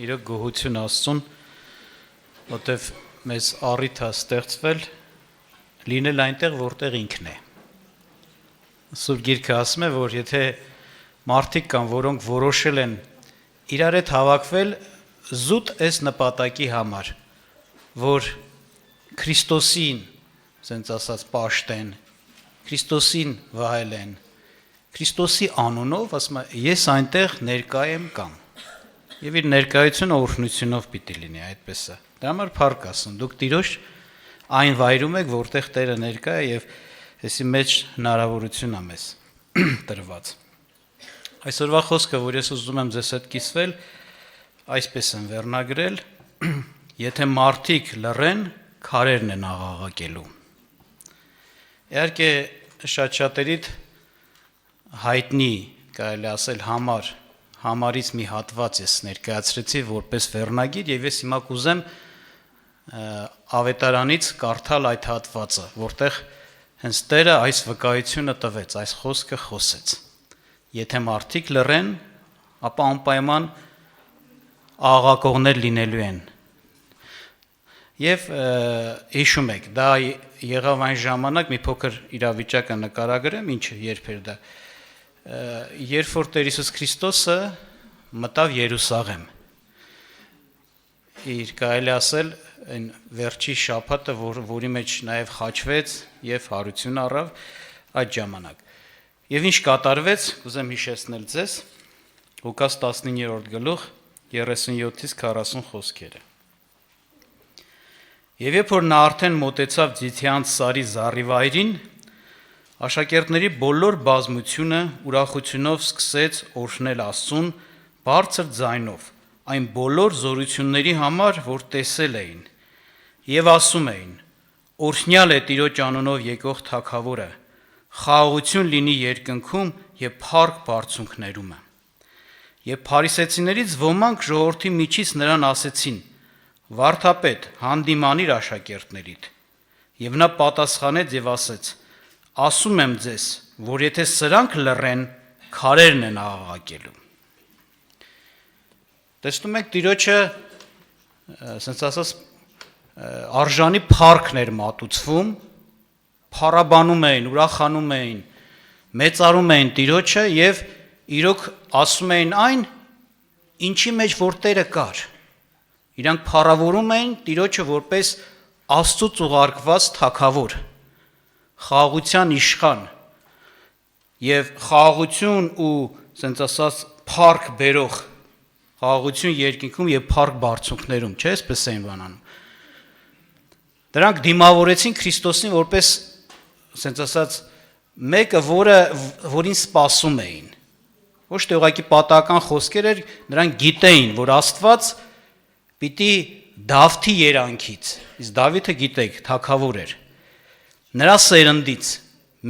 իրոք գոհություն Աստծուն, որտեվ մեզ առիթ է ստեղծվել լինել այնտեղ, որտեղ ինքն է։ Սուրբ Գիրքը ասում է, որ եթե մարդիկ կան, որոնք որոշել են իրար հետ հավաքվել զուտ այս նպատակի համար, որ Քրիստոսին, ասենց ասած, պաշտեն, Քրիստոսին վայելեն, Քրիստոսի անունով, ասում է, ես այնտեղ ներկա եմ կամ։ Եվ իր ներկայությունը օրհնությունով պիտի լինի, այդպես է։ Դրա համար փառք ասում, դուք Տիրոջ այն վայրում եք, որտեղ Տերը ներկա է եւ այսի մեջ հնարավորություն է մեզ տրված։ Այսօրվա խոսքը, որ ես ուզում եմ ձեզ հետ կիսվել, այսպես եմ վերնագրել. եթե մարդիկ լռեն, քարերն են աղաղակելու։ Իհարկե շատ-շատերիդ հայտնի, կարելի ասել համարից մի հատված ես ներկայացրեցի որպես վերնագիր եւ ես հիմա կուզեմ ավետարանից կարդալ այդ հատվածը, որտեղ հենց Տերը այս վկայությունը տվեց, այս խոսքը խոսեց։ Եթե մարդիկ լռեն, ապա անպայման աղաղակողներ լինելու են։ Եվ հիշում եք, դա եղավ այն ժամանակ, մի փոքր իրավիճակը նկարագրեմ, ինչը երբ էր դա։ Երբ որ Տեր Հիսուս Քրիստոսը մտավ Երուսաղեմ, իր կարելի ասել այն վերջի շաբաթը, որի մեջ նաև խաչվեց եւ հարություն առավ այդ ժամանակ։ Եվ ինչ կատարվեց, կուզեմ հիշեցնել ձեզ Ղուկաս 19-րդ գլուխ 37-ից 40 խոսքերը։ Եվ երբ որ նա արդեն մոտեցավ Ձիթյանց սարի զառիվայրին, աշակերտների բոլոր բազմությունը ուրախությունով սկսեց օրհնել Աստծուն բարձր ձայնով, այն բոլոր զորությունների համար, որ տեսել էին, եւ ասում էին. օրհնյալ է Տիրոջ անունով եկող Թագավորը, խաղաղություն լինի երկնքում եւ փառք բարձունքներում։ Եվ փարիսեցիներից ոմանք ժողովրդի միջից նրան ասեցին. Վարդապետ, հանդիմանիր աշակերտներիդ։ Եվ նա պատասխանեց եւ ասեց. ասում եմ ձեզ, որ եթե սրանք լռեն, քարերն են աղաղակելու։ Տեսնում եք, Տիրոջը, ասենց ասած, արժանի փառքներ մատուցվում, փառաբանում էին, ուրախանում էին, մեծարում էին Տիրոջը եւ իրոք ասում էին այն, ինչի մեջ որ Տերը կար։ Իրանք փառավորում էին Տիրոջը որպես Աստծուց ուղարկված Թագավոր, խաղաղության իշխան եւ խաղաղություն ու ասենց ասած փառք բերող, խաղաղություն երկինքում եւ փառք բարձունքներում, չէ՞, այսպես էին բանանում։ Դրանք դիմավորեցին Քրիստոսին որպես ասենց ասած մեկը, որին սպասում էին։ Ոչ թե ուղղակի պատահական խոսքեր էր, նրանք գիտեին, որ Աստված պիտի Դավթի երանքից, իսկ Դավիթը գիտեք, թագավոր էր, նրա սերնդից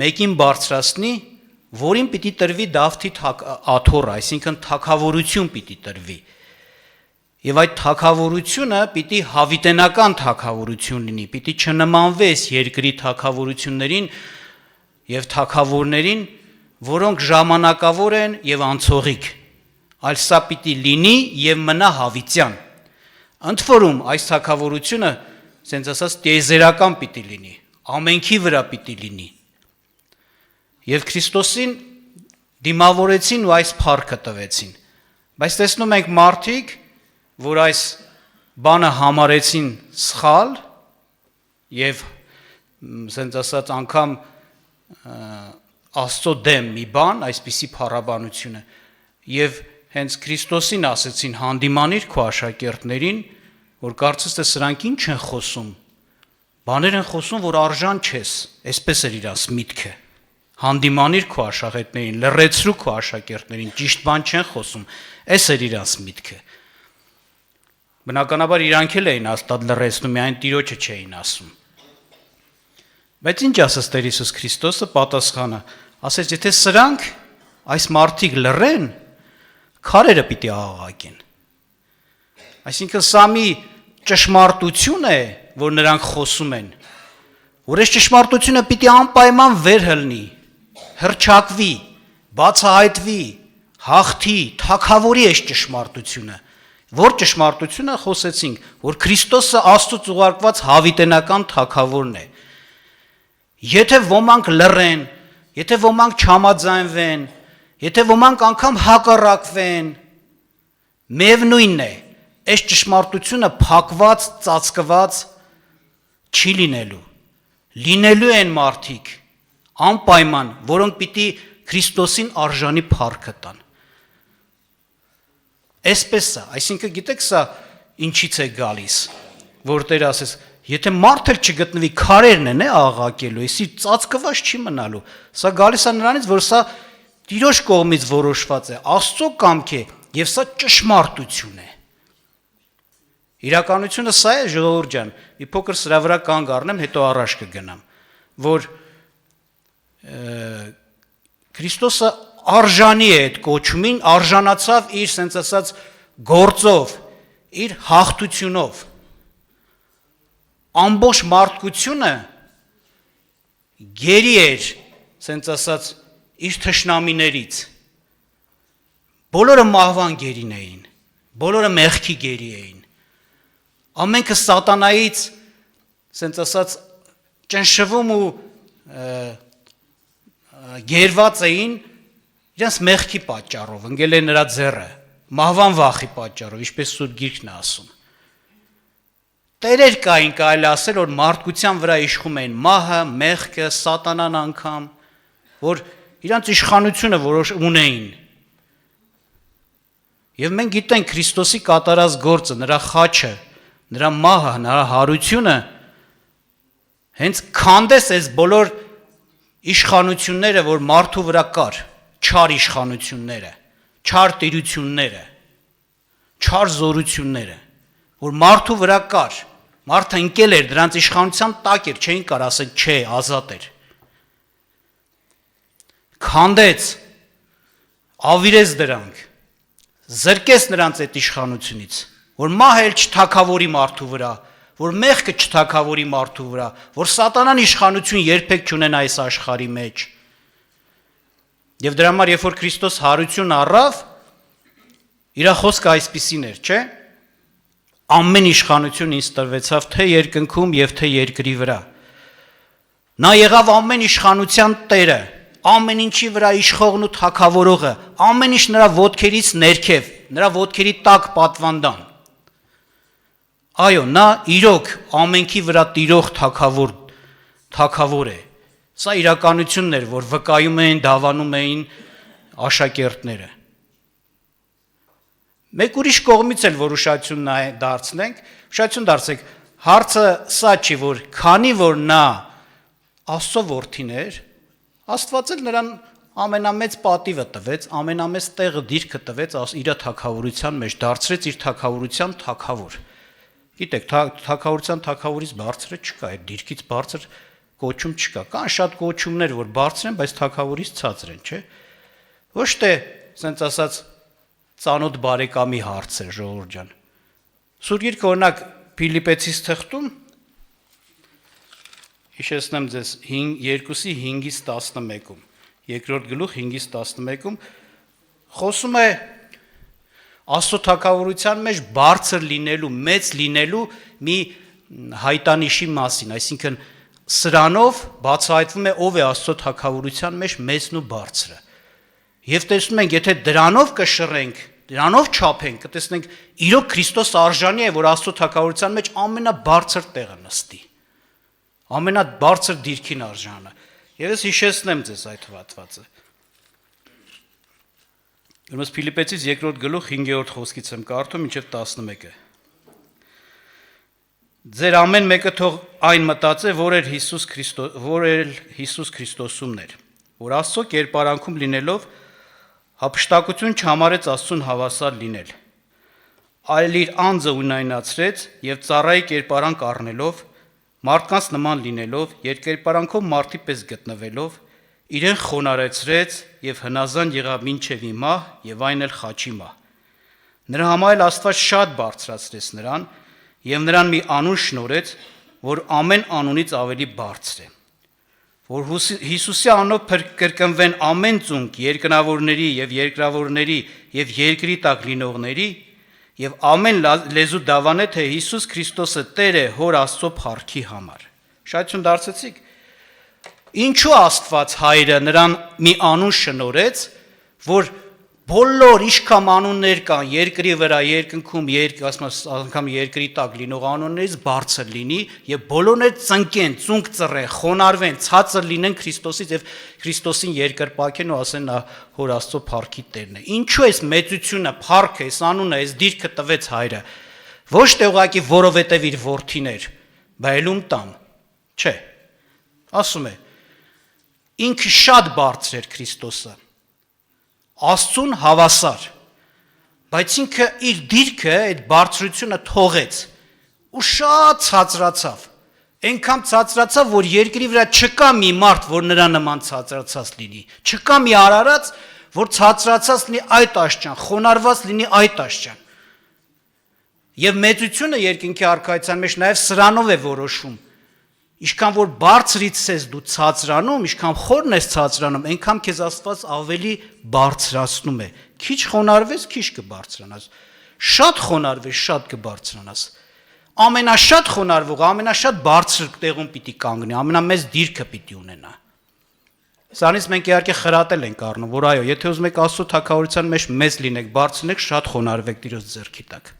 մեկին բարձրացնի, որին պիտի տրվի Դավթի աթոռը, այսինքն թագավորություն պիտի տրվի։ Եվ այդ թագավորությունը պիտի հավիտենական թագավորություն լինի, պիտի չնմանվես երկրի թագավորություններին եւ թագավորներին, որոնք ժամանակավոր են եւ անցողիկ, այլ սա պիտի լինի եւ մնա հավիտյան։ Ընդ որում այս թագավորությունը, ասենց ասած, տիեզերական պիտի լինի, ամենքի վրա պիտի լինի։ Եվ Քրիստոսին դիմավորեցին ու այս փառքը տվեցին։ Բայց տեսնում ենք մարդիկ, որ այս բանը համարեցին սխալ եւ ասենց ասած անգամ Աստծո դեմ մի բան, այսպիսի փառաբանությունը, եւ հենց Քրիստոսին ասեցին հանդիմանիր քո աշակերտներին, որ կարծես թե սրանք ինչ են խոսում, բաներ են խոսում, որ արժան չես, այսպես էր իրանց միտքը, հանդիմանիր քո աշակերտներին, լռեցրու քո աշակերտներին, ճիշտ բան չեն խոսում, այս էր իրանց միտքը։ Բնականաբար իրանք էլ էին աստատ լռեցնում, միայն Տիրոջը չէին ասում։ Բայց ինչ ասաց Տեր Հիսուս Քրիստոսը, պատասխանը, ասեց, եթե սրանք այս մարդիկ լռեն, քարերը պիտի աղաղակեն։ Այսինքն սա մի ճշմարտություն է, որ նրանք խոսում են, որ այս ճշմարտությունը պիտի անպայման վերհլնի, հռչակվի, բացահայտվի, հաղթի, թագավորի այս ճշմարտությունը։ Որ ճշմարտությունը խոսեցինք, որ Քրիստոսը Աստծուց ուղարկված հավիտենական թագավորն է։ Եթե ոմանք լռեն, եթե ոմանք չհամաձայնվեն, եթե ոմանք անգամ հակառակվեն, միևնույնն է, այս ճշմարտությունը փակված, ծածկված չի լինելու։ Լինելու են մարդիկ անպայման, որոնք պիտի Քրիստոսին արժանի փառքը տան։ Այսպես է, այսինքն գիտեք սա ինչից է գալիս, որ Տերը ասես, եթե մարդ էլ չգտնվի, քարերն են աղաղակելու, էսի ծածկված չի մնալու։ Սա գալիս է նրանից, որ սա Տիրոջ կողմից որոշված է, Աստծո կամք է, եւ սա ճշմարտություն է։ Իրականությունը սա է, ժողովուրդ ջան, մի փոքր սրա վրա կանգ առնեմ, հետո առաջ կգնամ, որ Քրիստոսը արժանի է այդ կոչումին, արժանացավ իր սենց ասած գործով, իր հաղթությունով։ Ամբողջ մարդկությունը գերի էր, սենց ասած, իր թշնամիներից։ Բոլորը մահվան գերին էին, բոլորը մեղքի գերի էին։ Ամենքը սատանայից, սենց ասած, ճնշվում ու գերված էին իրենց մեղքի պատճառով, ընկել է նրա ձեռը, մահվան վախի պատճառով, ինչպես Սուրբ Գիրքն է ասում։ Տերեր կային, կարելի ասել, որ մարդկության վրա իշխում էին մահը, մեղքը, սատանան անգամ, որ իրանց իշխանությունը որոշ ունեին։ Եվ մենք գիտենք Քրիստոսի կատարած գործը, նրա խաչը, նրա մահը, նրա հարությունը հենց քանդես այս բոլոր իշխանությունները, որ մարդու վրա կար, չար իշխանությունները, չար տիրությունները, չար զորությունները, որ մարդու վրա կար, մարդը ընկել էր, դրանց իշխանության տակ էր, չէին կար ասել, չէ, ազատ էր։ Քանդեց, ավիրեց դրանք, զրկեց նրանց այդ իշխանությունից, որ մահը էլ չթագավորի մարդու վրա, որ մեղքը չթագավորի մարդու վրա, որ սատանան իշխանություն երբեք չունենա այս աշխարհի մեջ։ Եվ դրա համար, երբ որ Քրիստոս հարություն առավ, իր խոսքը այսպիսին էր, չէ՞։ Ամեն իշխանություն ինձ տրվեցավ թե երկնքում եւ թե երկրի վրա։ Նա եղավ ամեն իշխանության տերը, ամեն ինչի վրա իշխողն ու թագավորողը, ամեն ինչ նրա ոտքերից ներքև, նրա ոտքերի տակ պատվանդան։ Այո, նա իրոք ամենքի վրա տիրող թագավոր է։ Սա իրականությունն էր, որ վկայում էին, դավանում էին աշակերտները։ Մեկ ուրիշ կողմից էլ որ ուշադրություն դարձնենք, հարցը սա չի, որ քանի որ նա Աստծո որդին էր, Աստված էլ նրան ամենամեծ պատիվը տվեց, ամենամեծ տեղը դիրքը տվեց իր թագավորության մեջ, դարձրեց իր թագավորության թագավոր։ Գիտեք, թագավորության թագավորից բարձրը չկա, այդ դիրքից բարձր կոչում չկա։ Կան շատ կոչումներ, որ բարձր են, բայց թագավորից ցածր են, չէ՞։ Ոչ թե, ասենց ասած, ծանոթ բարեկամի հարց է, ժողովուրդ ջան։ Սուրբ Գիրքը օրինակ Փիլիպեցիս թղթում հիշեցնեմ ձեզ 2:5-ից 11-ում, երկրորդ գլուխ 5-ից 11-ում խոսում է Աստծո թագավորության մեջ բարձր լինելու, մեծ լինելու մի հայտանիշի մասին, այսինքն սրանով բացահայտվում է ով է Աստծո թագավորության մեջ մեծն ու բարձրը։ Եվ տեսնում ենք, եթե դրանով կշռենք, դրանով չափենք, կտեսնենք իրոք Քրիստոս արժանի է, որ Աստծո թագավորության մեջ ամենաբարձր տեղը նստի։ Ամենաբարձր դիրքին արժանը։ Եվ ես հիշեցնեմ ձեզ այդ հատվածը։ Ուրեմն Փիլիպեցիս 2-րդ գլուխ 5-րդ խոսքից եմ կարդում մինչև 11-ը։ Ձեր ամեն մեկը թող այն մտածե, որ էլ Հիսուս Քրիստոսումն էր, որ Աստծո կերպարանքում լինելով հափշտակություն չհամարեց Աստծուն հավասար լինել, այլ իր անձը ունայնացրեց եւ ծառայի կերպարանք առնելով, մարդկանց նման լինելով, երկերպարանքով մարդի պես գտնվելով, իրեն խոնարհեցրեց եւ հնազանդ եղավ մինչեւ մահ եւ այն էլ խաչի մահ։ Նրա համար էլ Աստված շատ բարձրացրեց նրան եւ նրան մի անուն շնորհեց, որ ամեն անունից ավելի բարձր է, որ Հիսուսի անունով կրկնվեն ամեն ծունկ երկնավորների եւ երկրավորների եւ երկրի տակ լինողների եւ ամեն լեզու դավանե թե Հիսուս Քրիստոսը Տեր է հոր Աստծո փառքի համար։ Շայթություն դարձեցիք։ Ինչու Աստված Հայրը նրան մի անուն շնորհեց, որ բոլոր իշքամ անուններ կան երկրի վրա, երկնքում, անգամ երկրի տակ լինող անուններից բարձր լինի եւ բոլորն էլ ծնկեն, ծունկ ծռեն, խոնարհվեն, ցածր լինեն Քրիստոսից եւ Քրիստոսին երկրպագեն ու ասեն նա հոր Աստծո փառքի Տերն է։ Ինչու էս մեծությունը, փառքը, էս անունը, էս դիրքը տվեց Հայրը։ Ոչ թե ուղղակի որովհետեւ իր որդիներ, բայց տան։ Չէ։ Ասում է ինքը շատ բարձր էր Քրիստոսը։ Աստծուն հավասար, բայց ինքը իր դիրքը, այդ բարձրությունը թողեց ու շատ ցածրացավ։ Այնքան ցածրացավ, որ երկրի վրա չկա մի մարդ, որ նրա նման ցածրացած լինի։ Չկա մի արարած, որ ցածրացած լինի այդ աշճան, խոնարհված լինի այդ աշճան։ Եվ մեծությունը երկնքի արքայության մեջ նաև սրանով է որոշում։ Ինչքան որ բարձրից ես դու ցածրանում, ինչքան խորն ես ցածրանում, այնքան քեզ Աստված ավելի բարձրացնում է։ Քիչ խոնարհվես, քիչ կբարձրանաս։ Շատ խոնարհվես, շատ կբարձրանաս։ Ամենաշատ խոնարհվողը, ամենաշատ բարձր տեղում պիտի կանգնի, ամենամեծ դիրքը պիտի ունենա։ Սրանից մենք իհարկե խրատել ենք առնում, որ այո, եթե ուզում եք Աստծո թագավորության մեջ մեծ լինեք, բարձրնեք, շատ խոնարհվեք Տիրոջ ձեռքի տակ։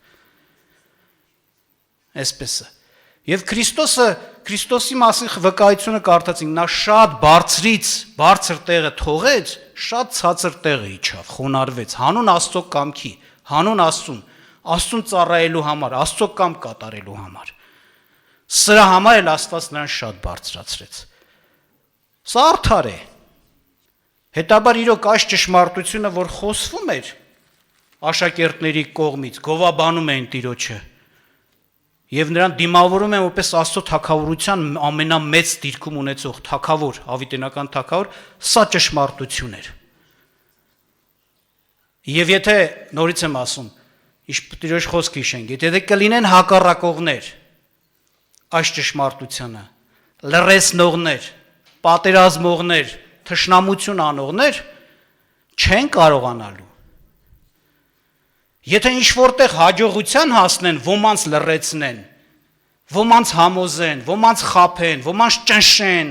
Այսպես է։ Եվ Քրիստոսի մասին վկայությունը կարդացինք, նա շատ բարձրից բարձր տեղը թողեց, շատ ցածր տեղը իջավ, խոնարհվեց, հանուն Աստծո կամքի, հանուն Աստծուն ծառայելու համար, Աստծո կամ կատարելու համար։ Սրա համար էլ Աստված նրան շատ բարձրացրեց։ Սա արդար է։ Հետաբար իրոք այս ճշմարտությունը, որ խոսվում էր աշակերտների կողմից, գովաբանում էին Տիրոջը, եւ նրան դիմավորում են որպես Աստծո թագավորության ամենամեծ դիրքում ունեցող թագավոր, հավիտենական թագավոր, սա ճշմարտություն էր։ Եվ եթե նորից եմ ասում, Տիրոջ խոսքը հիշենք, եթե կլինեն հակառակողներ այս ճշմարտությանը, լռեցնողներ, պատերազմողներ, թշնամություն անողներ, չեն կարողանալու։ Եթե ինչ որտեղ հաջողության հասնեն, ոմանց լռեցնեն, ոմանց համոզեն, ոմանց խաբեն, ոմանց ճնշեն,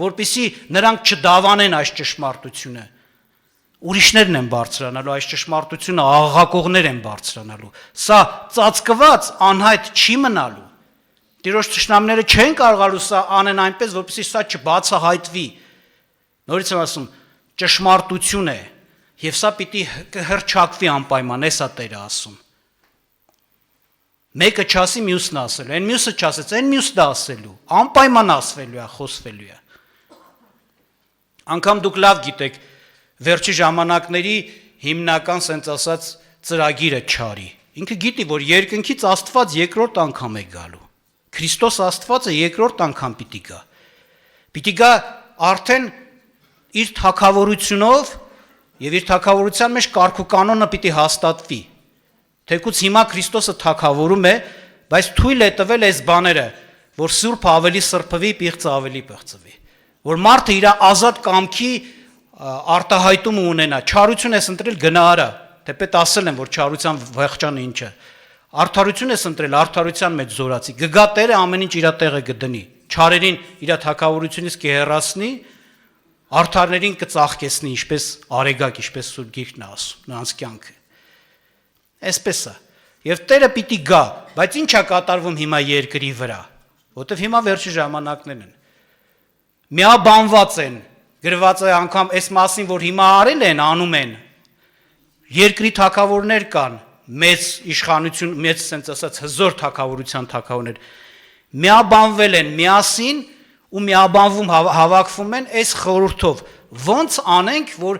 որպեսզի նրանք չդավանեն այս ճշմարտությունը, ուրիշներն են բարձրանալու այս ճշմարտությունը, աղաղակողներ են բարձրանալու։ Սա ծածկված անհայտ չի մնալու։ Տիրոջ թշնամիները չեն կարողալու սա անեն այնպես, որպեսզի սա չբացահայտվի։ Նորից եմ ասում, ճշմարտություն է։ Եվ սա պիտի կհրճակվի անպայման, էսա Տերը ասում։ Մեկը չասի, մյուսն ասելու, այն մյուսը չասեց, այն մյուսն ասելու, անպայման ասվելու է, խոսվելու է։ Անկամ դուք լավ գիտեք, վերջի ժամանակների հիմնական սենց ասած ծրագիրը չարի։ Ինքը գիտի, որ երկնքից Աստված երկրորդ անգամ է գալու։ Քրիստոս Աստվածը երկրորդ անգամ պիտի գա։ Պիտի գա արդեն իր թագավորությունով եւ իր թագավորության մեջ կարգ ու կանոնը պիտի հաստատվի։ Թեկուզ հիմա Քրիստոսը թագավորում է, բայց թույլ է տվել այս բաները, որ սուրբ ավելի սրբվի, պիղծը ավելի պղծվի, որ մարդը իր ազատ կամքի արտահայտումը ունենա, չարություն ես ընտրել գնա արա, թեպետ ասել են, որ չարության վեղճանը ինչ է, արդարություն ես ընտրել, արդարության մեջ զորացի, գգա Տերը ամեն ինչ իր տեղը կդնի, չարերին իր թագավորությունից կհեռացնի, արդարներին կծաղկեցնի, ինչպես Արեգակ, ինչպես Սուրբ Գիրքն է ասում, նրանց կյանքը։ Այսպես է։ Եվ Տերը պիտի գա, բայց ինչ է կատարվում հիմա երկրի վրա, որտեվ հիմա վերջի ժամանակներն են։ Միաբանված են, գրված է անգամ այս մասին, որ հիմա արել են, անում են։ Երկրի թագավորներ կան, մեծ իշխանություն, մեծ sense ասած հզոր թագավորության թագավորներ։ Միաբանվել են միասին ու միաբանվում հավաքվում են այս խորհրդով, ոնց անենք, որ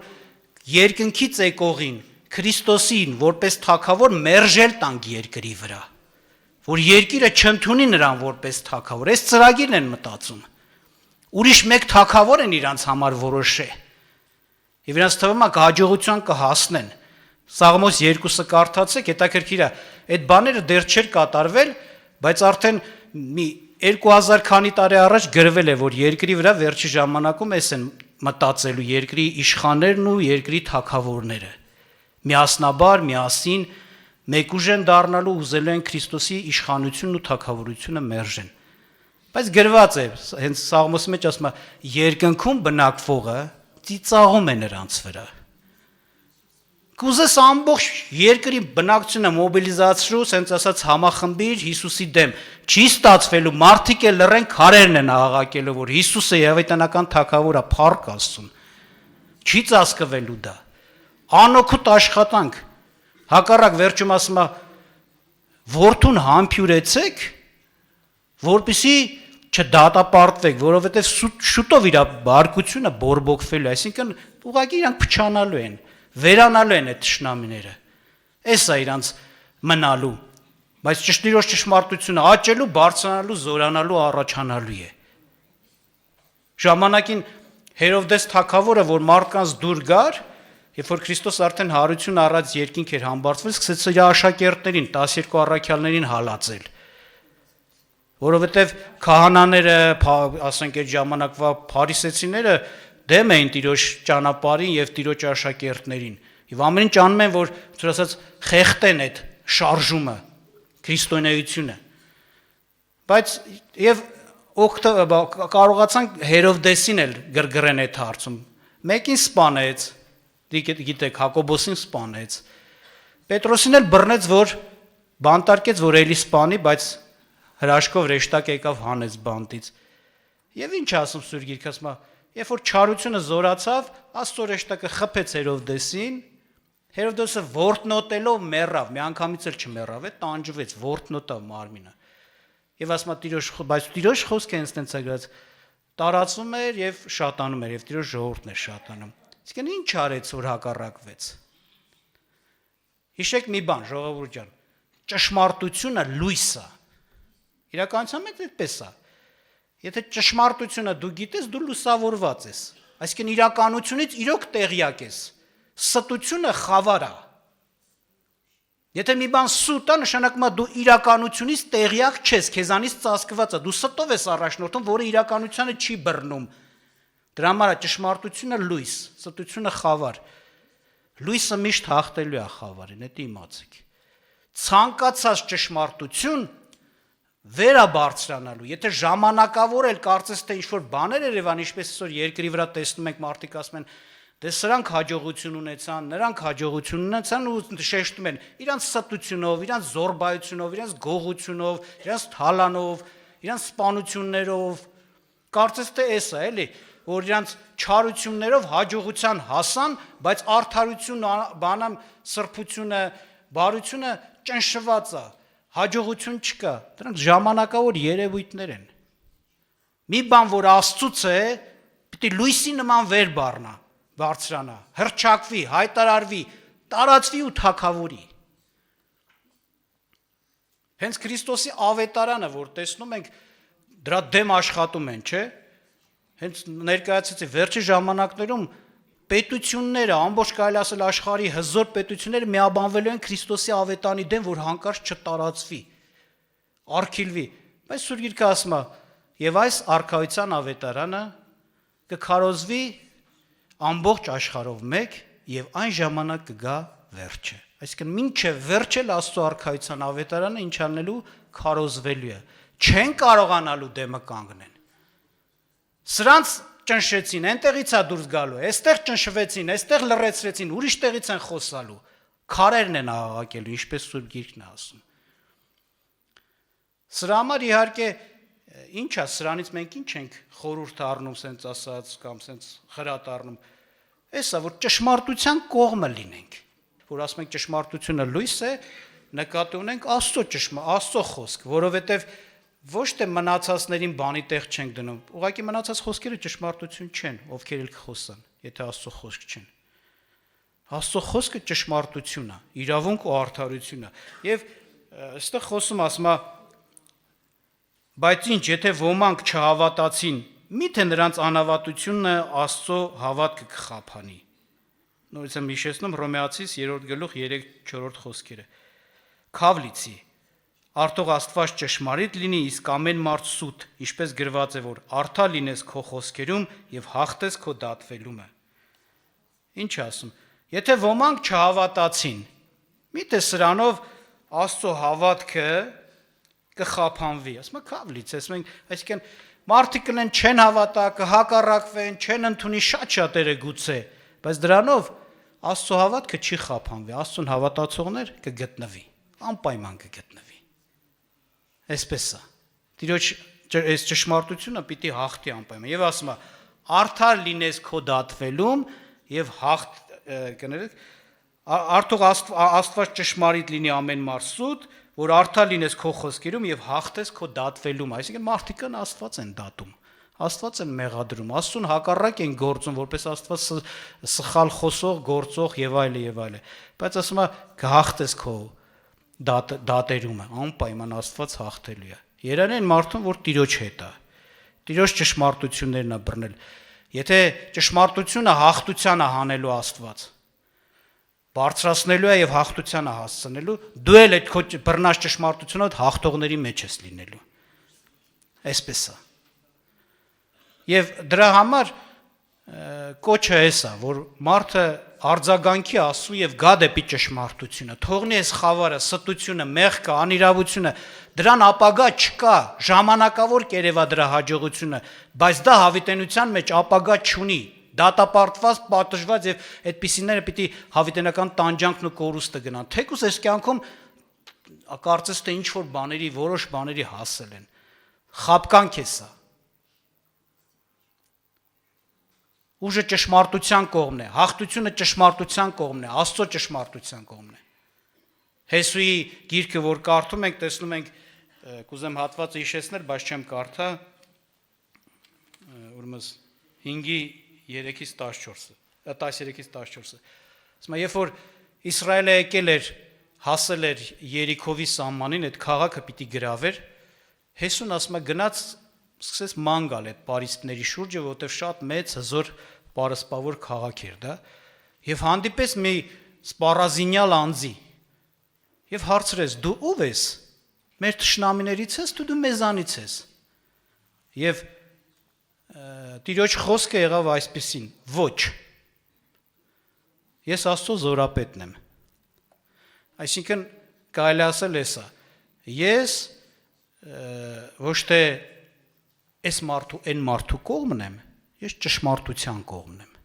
երկնքից եկողին, Քրիստոսին, որպես թագավոր մերժել տանք երկրի վրա, որ երկիրը չընդունի նրան որպես թագավոր, այս ծրագիրն են մտածում, ուրիշ մեկ թագավոր են իրանց համար որոշե, և իրանց թվում է հաջողության կհասնեն, Սաղմոս 2-ը կարդացեք, հետաքրքիր է, այդ բաները դեռ չէր կատարվել, բայց արդեն մի 2000 քանի տարի առաջ գրվել է, որ երկրի վրա վերջի ժամանակում էս են մտածելու երկրի իշխաններն ու երկրի թագավորները, միասնաբար, միասին, մեկուժեն դառնալու ուզելու են Քրիստոսի իշխանությունն ու թագավորությունը մերժեն։ Բայց գրված է, հենց Սաղմոսի մեջ ասում է, երկնքում բնակվողը ծիծաղում է նրանց վրա։ Կուզես ամբողջ երկրի բնակչությունը մոբիլիզացրու, ասենց ասած համախմբիր Հիսուսի դեմ։ Չի ստացվելու, մարդիկ էլ լռեն, քարերն են աղաղակելու, որ Հիսուսը եվետանական թագավորը, փառք Աստծուն։ Չի ծածկվելու դա։ Անօգուտ աշխատանք։ Հակառակ վերջում ասում է, որդուն համբյուրեցեք, որպեսզի չդատապարտվեք, որովհետև շուտով իր բարկությունը բորբոքվելու է, այսինքն ուղղակի իրանք փչանալու են, վերանալու են այդ թշնամիները։ Էս է իրանց մնալու, բայց ճշմարտությունը աճելու, բարձրանալու, զորանալու, առաջանալու է։ Ժամանակին Հերովդես թագավորը, որ մարդկանց դուր գար, երբ որ Քրիստոս արդեն հարություն առած երկինք էր համբարձվել, սկսեց իր աշակերտներին, 12 առաքյալներին հալածել։ Որովհետև քահանաները, ասենք այդ ժամանակվա փարիսեցիները դեմ էին Տիրոջ ճանապարհին եւ Տիրոջ աշակերտներին։ Եվ ամեն ինչ անում են, որ ցույց ասած խեղտեն այդ շարժումը, քրիստոնեությունը։ Բայց եւ կարողացան Հերովդեսին էլ գրգռեն այդ հարցում։ Մեկին սպանեց, գիտեք, Հակոբոսին սպանեց։ Պետրոսին էլ բռնեց, որ բանտարկեց, որ էլի սպանի, բայց հրաշքով ռեշտակ եկավ հանեց բանտից։ Եվ ինչ ասում Սուրբ Գիրքը, ասում է, երբ որ չարությունը զորացավ, Աստծո ռեշտակը խփեց Հերովդեսին, Հերովդեսը ворտնոտելով մեռավ, մի անգամից էլ չմեռավ, տանջվեց, ворտնոտավ մարմինը։ Եվ ասում է բայց Տիրոջ խոսքը այնտենց է գրած, տարածվում էր եւ շատանում էր, եւ Տիրոջ ժողովուրդն էր շատանում։ Իսկ ինչ արեց, որ հակառակվեց։ Հիշեք մի բան, ժողովուրդ ջան, ճշմարտությունը լույս է։ Իրականության մեջ այդպես է։ Եթե ճշմարտությունը դու գիտես, դու լուսավորված ես։ Այսինքն իրականությունից իրոք տեղյակ ես։ Ստությունը խավար է։ Եթե մի բան սուտ է, նշանակում է դու իրականությունից տեղյակ չես, քեզանից ծածկված է, դու ստով ես առաջնորդում, որը իրականությանը չի բռնում։ Դրա համար է ճշմարտությունը լույս, ստությունը խավար։ Լույսը միշտ հաղթելու է խավարին, դա իմացեք։ Ցանկացած ճշմարտություն վերաբարձրանալու, եթե ժամանակավոր էլ կարծես թե ինչ-որ բաներ Երևան, ինչպես այսօր երկրի վրա տեսնում ենք, մարդիկ ասում են, դե սրանք հաջողություն ունեցան, նրանք հաջողություն ունեցան ու շեշտում են իրանց ստությունով, իրանց զորբայությունով, իրանց գողությունով, իրանց թալանով, իրանց սպանություններով, կարծես թե էս է, էլի, որ իրանց չարություններով հաջողության հասան, բայց արդարությունը, բանամ սրբությունը, բարությունը ճնշված է, հաջողություն չկա, դրանք ժամանակավոր երևույթներ են։ Մի բան, որ Աստծուց է, պիտի լույսի նման վեր բարձրանա, հռչակվի, հայտարարվի, տարածվի ու թագավորի։ Հենց Քրիստոսի ավետարանը, որ տեսնում ենք, դրա դեմ աշխատում են, չէ՞։ Հենց ներկայացեցի վերջի ժամանակներում պետությունները, ամբողջ կարելի ասել աշխարհի հզոր պետությունները միաբանվելու են Քրիստոսի ավետարանի դեմ, որ հանկարծ չտարածվի, արգելվի։ Բայց Սուրբ Գիրքը ասում է, եւ այս արքայության ավետարանը կքարոզվի ամբողջ աշխարհով մեկ եւ այն ժամանակ կգա վերջը։ Այսինքն մինչեւ վերջը Աստծո արքայության ավետարանը ինչ անելու քարոզվելու է։ Չեն կարողանալու դեմը կանգնեն։ Սրանց ճնշեցին, այնտեղից է դուրս գալու, այստեղ ճնշվեցին, այստեղ լռեցրեցին, ուրիշ տեղից են խոսալու, քարերն են աղաղակելու, ինչպես Սուրբ Գիրքն է ասում։ Սրա համար իհարկե ինչ է, սրանից մենք ինչ ենք խորհուրդ առնում, սենց ասած կամ սենց խրատ առնում, էսա, որ ճշմարտության կողմը լինենք, որ ասում ենք ճշմարտությունը լույս է, նկատի ունենք Աստծո խոսք, որովհետև ոչ թե մնացածներին բանի տեղ չենք դնում, ուղղակի մնացած խոսքերը ճշմարտություն չեն, ովքեր էլ կխոսան, եթե Աստծո խոսք չեն։ Աստծո խոսքը ճշմարտություն է, իրավունք ու արդարություն է։ Եվ այստեղ խոսում ասում է, բայց ինչ, եթե ոմանք չհավատացին, միթե նրանց անհավատությունը Աստծո հավատքը կխափանի։ Նորից եմ հիշեցնում Հռոմեացիս 3:3-4 խոսքերը։ Քավլիցի, արդող Աստված ճշմարիտ լինի, իսկ ամեն մարդ սուտ, ինչպես գրված է, որ արդար լինես քո խոսքերում եւ հաղթես քո դատվելումը։ Ինչ ասում, եթե ոմանք չհավատացին, միթե սրանով Աստծո հավատքը կխափանվի։ Ասում եմ կավլից, ասում ենք, այսինքն մարդիկ կլեն չեն հավատա, կհակառակվեն, չեն ընդունի շատ շատերը գուցե, բայց դրանով Աստծո հավատքը չի խափանվի, Աստծուն հավատացողներ կգտնվի, անպայման կգտնվի։ Այսպես է։ Տիրոջ այս ճշմարտությունը պիտի հաղթի անպայման։ Եվ ասում է, արդար լինես քո դատվելում եւ կներեք, արդող Աստված ճշմարիտ լինի ամեն մարդ սուտ, որ արդար լինես քո խոսքերում եւ հաղթես քո դատվելում, այսինքն մարդիկն Աստված են դատում, Աստված են մեղադրում, Աստծուն հակառակ են գործում, որպես Աստված սխալ խոսող, գործող եւ այլը եւ այլը, բայց ասում է կհաղթես քո դատերումը, անպայման Աստված հաղթելու է։ Երան են մարդուն, որ Տիրոջ հետ է, Տիրոջ ճշմարտություններն է բռնել։ Եթե ճշմարտությունը հաղթության է հանելու Աստված, բարձրացնելու է եւ հաղթությանը հասցնելու, դու էլ այդ քո բռնած ճշմարտությունով հաղթողների մեջ ես լինելու։ Այսպես է։ Եվ դրա համար կոչը էս է, որ մարդը արձագանքի Աստծու եւ գա դեպի ճշմարտությունը, թողնի այս խավարը, ստությունը, մեղքը, անիրավությունը, դրան ապագա չկա, ժամանակավոր կերևա դրա հաջողությունը, բայց դա հավիտենության մեջ ապագա չունի, դատապարտված, պատժված եւ այդպիսիները պիտի հավիտենական տանջանքն ու կորուստը գնան։ Թեկուզ այս կյանքում կարծես թե ինչ որ բաների, որոշ բաների հասել են։ Խապկանք է սա։ Ուժը ճշմարտության կողմն է, հաղթությունը ճշմարտության կողմն է, Աստծո ճշմարտության կողմն է։ Հեսուի գիրքը, որ կարդում ենք, տեսնում ենք, կուզեմ հատվածը հիշեցնել, բայց չեմ կարդա, ուրեմն 5:3-ից 14-ը, 13-ից 14-ը։ Ասում եմ, երբ որ Իսրայելը եկել էր, հասել էր Երիքովի սահմանին, այդ քաղաքը պիտի գրավեր, Հեսուն ասում է գնաց սկսեց ման գալ այդ պարիսպների շուրջը, որտեղ շատ մեծ հզոր պարսպավոր քաղաք էր դա, եւ հանդիպես մի սպառազինյալ անձի եւ հարցրեց. դու ով ես? Մեր թշնամիներից ես, դու մեզանից ես։ Եվ Տիրոջ խոսքը եղավ այսպեսին. ոչ։ Ես Աստծո զորապետն եմ։ Այսինքն կարելի ասել էսա. ես ոչ թե այս մարդու այն մարդու կողմն եմ, ես ճշմարտության կողմն եմ,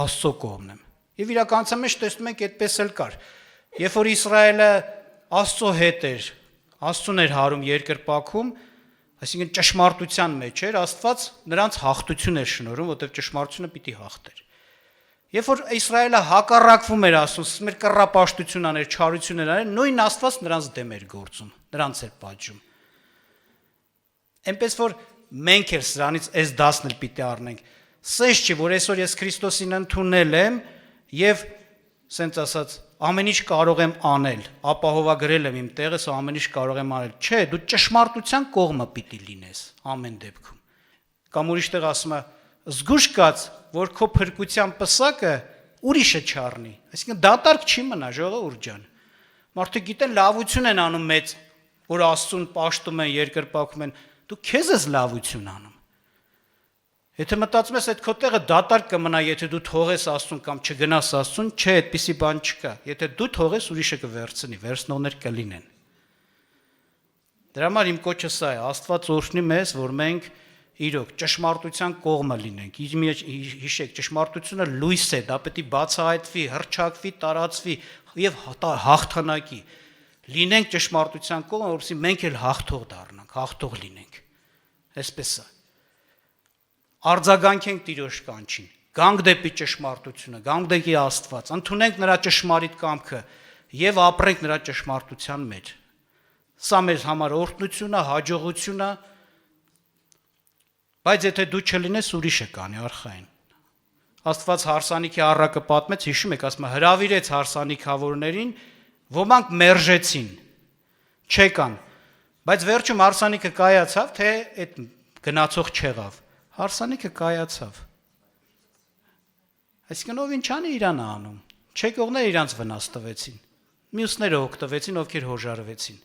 Աստծո կողմն եմ։ Եվ իրականության մեջ տեսնում ենք այդպես էլ կար։ Երբ որ Իսրայելը Աստծո հետ էր, Աստծուն էր հարում երկրպագում, այսինքն ճշմարտության մեջ էր, Աստված նրանց հաղթություն էր շնորհում, որտեղ ճշմարտությունը պիտի հաղթեր։ Երբ որ Իսրայելը հակառակվում էր Աստծուն, մեր կռապաշտություն աներ, չարություն էր անել, նույն Աստված նրանց դեմ էր գործում, նրանց էր պատժում։ Այնպես որ մենք էլ սրանից այս դասն էլ պիտի առնենք։ Սենց չի, որ այսօր ես Քրիստոսին ընդունել եմ եւ սենց ասած ամեն ինչ կարող եմ անել, ապահովագրել եմ իմ տեղս, ամեն ինչ կարող եմ անել։ Չէ, դու ճշմարտության կողմը պիտի լինես ամեն դեպքում։ Կամ ուրիշ տեղ ասում է, զգուշ կաց, որ քո փրկության պսակը ուրիշը չառնի։ Այսինքն դատարկ չի մնա, ժողովուրդ ջան։ Մարդիկ գիտեն լավություն են անում մեծ, որ Աստծուն պաշտում են, երկրպագում են, դու քեզ ես լավություն անում։ Եթե մտածում ես այդ քո տեղը դատարկ կմնա, եթե դու թողես Աստծուն կամ չգնաս Աստծուն, չէ, այդպիսի բան չկա։ Եթե դու թողես, ուրիշը կվերցնի, վերցնողներ կլինեն։ Դրա համար իմ կոչը սա է, Աստված օրհնի մեզ, որ մենք իրոք ճշմարտության կողմը լինենք։ Հիշեք, ճշմարտությունը լույս է, դա պետք է բացահայտվի, հռչակվի, տարածվի եւ հաղթանակի։ Լինենք ճշմարտության կողմը, որովհետեւ մենք էլ հաղթող դառնանք, հաղթող լինենք։ Այսպես է։ Արձագանքենք Տիրոջ կանչին, գանք դեպի ճշմարտությունը, գանք դեպի Աստված, ընդունենք նրա ճշմարիտ կամքը եւ ապրենք նրա ճշմարտության մեջ։ Սա մեր համար օրհնությունը, հաջողությունը, բայց եթե դու չլինես, ուրիշը կանի արխային։ Աստված հարսանիքի առակը պատմեց, հիշում եք, ասում է, հրավիրեց հարսանիքավորներին, ոմանք մերժեցին, չեկան, բայց վերջում հարսանիքը կայացավ, թե այդ գնացող չեղավ, հարսանիքը կայացավ, այսինքն ով ինչ անի իրան անում, չեկողները իրանց վնաս տվեցին, մյուսները օգտվեցին, ովքեր հոժարվեցին,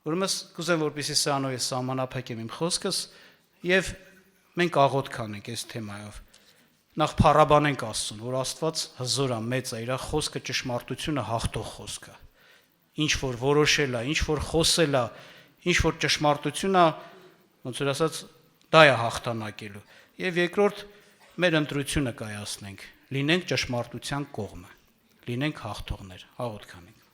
ուրեմն կուզեմ, որպեսզի սրանով ես սահմանափակեմ իմ խոսքս և մենք աղոթք անենք այս թեմայով, նախ փառաբանենք Աստծուն, որ Աստված հզոր է, մեծ է, իր խոսքը ճշմարտությունը հաղթող խոսք է։ Ինչ որ որոշել է, ինչ որ խոսել է, ինչ որ ճշմարտություն է, ոնց որ ասած, դա է հաղթանակելու։ Եվ երկրորդ, մեր ընտրությունը կայացնենք, լինենք ճշմարտության կողմը, լինենք հաղթողներ, աղոթք անենք։